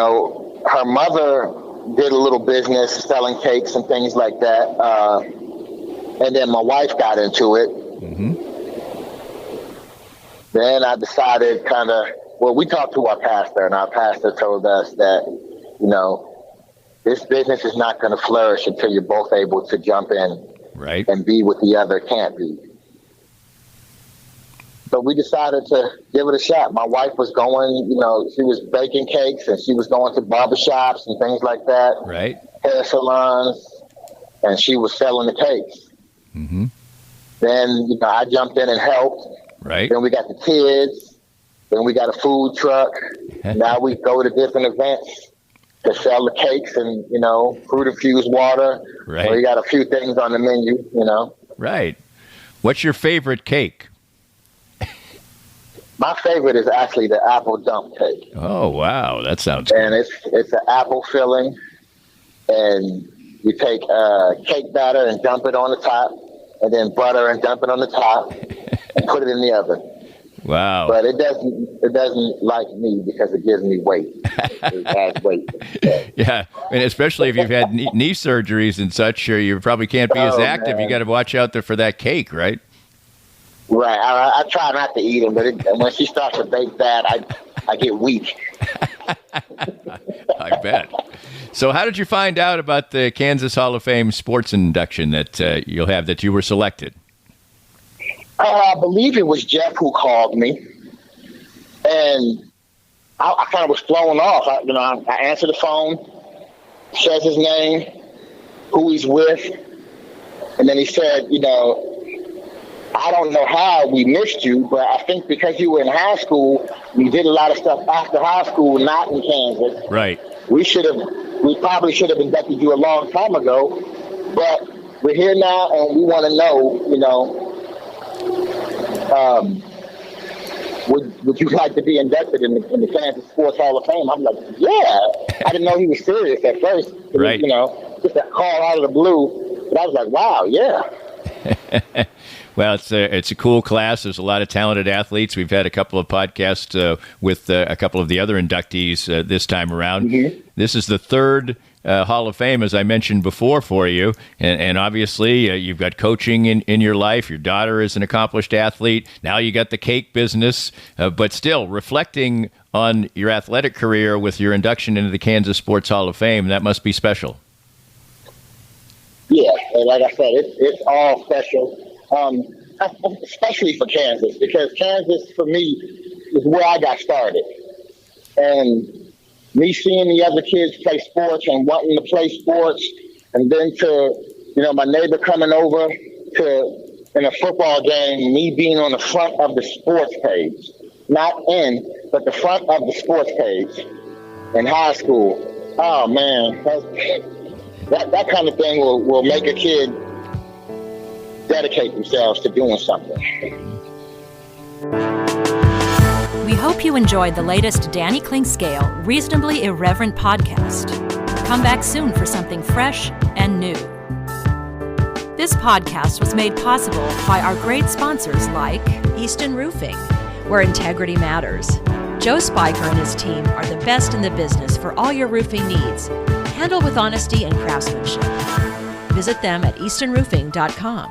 her mother did a little business selling cakes and things like that. And then my wife got into it. Mm-hmm. Then I decided we talked to our pastor, and our pastor told us that, this business is not going to flourish until you're both able to jump in right, and be what the other can't be. So we decided to give it a shot. My wife was going, she was baking cakes, and she was going to barbershops and things like that, right, hair salons, and she was selling the cakes. Mm-hmm. Then, I jumped in and helped. Right. Then we got the kids. Then we got a food truck. Now we go to different events to sell the cakes and, fruit-infused water. Right. So we got a few things on the menu, Right. What's your favorite cake? My favorite is actually the apple dump cake. Oh, wow. That sounds good. And it's an apple filling, and you take cake batter and dump it on the top, and then butter and dump it on the top, and put it in the oven. Wow. But it doesn't like me because it gives me weight. It adds weight. Yeah, and especially if you've had knee surgeries and such, you probably can't be as active. Man. You got to watch out there for that cake, right? Right. I try not to eat them, but when she starts to bake that, I get weak. I bet. So how did you find out about the Kansas Hall of Fame sports induction that you'll have, that you were selected? I believe it was Jeff who called me, and I kind of was thrown off. I answered the phone, says his name, who he's with, and then he said, I don't know how we missed you, but I think because you were in high school, we did a lot of stuff after high school, not in Kansas. Right. We probably should have inducted you a long time ago, but we're here now, and we want to know, would you like to be inducted in the Kansas Sports Hall of Fame? I'm like, yeah. I didn't know he was serious at first. Right. Just a call out of the blue. But I was like, wow, yeah. Well, it's a cool class. There's a lot of talented athletes. We've had a couple of podcasts with a couple of the other inductees this time around. Mm-hmm. This is the third Hall of Fame, as I mentioned before, for you. And obviously, you've got coaching in your life. Your daughter is an accomplished athlete. Now you got the cake business. But still, reflecting on your athletic career with your induction into the Kansas Sports Hall of Fame, that must be special. Yeah, and like I said, it's all special, especially for Kansas, because Kansas, for me, is where I got started. And me seeing the other kids play sports and wanting to play sports, and then to, my neighbor coming over in a football game, me being on the front of the sports page, not in, but the front of the sports page in high school. Oh, man, that kind of thing will make a kid dedicate themselves to doing something. We hope you enjoyed the latest Danny Klingscale Reasonably Irreverent podcast. Come back soon for something fresh and new. This podcast was made possible by our great sponsors like Easton Roofing, where integrity matters. Joe Spiker and his team are the best in the business for all your roofing needs, handled with honesty and craftsmanship. Visit them at eastonroofing.com.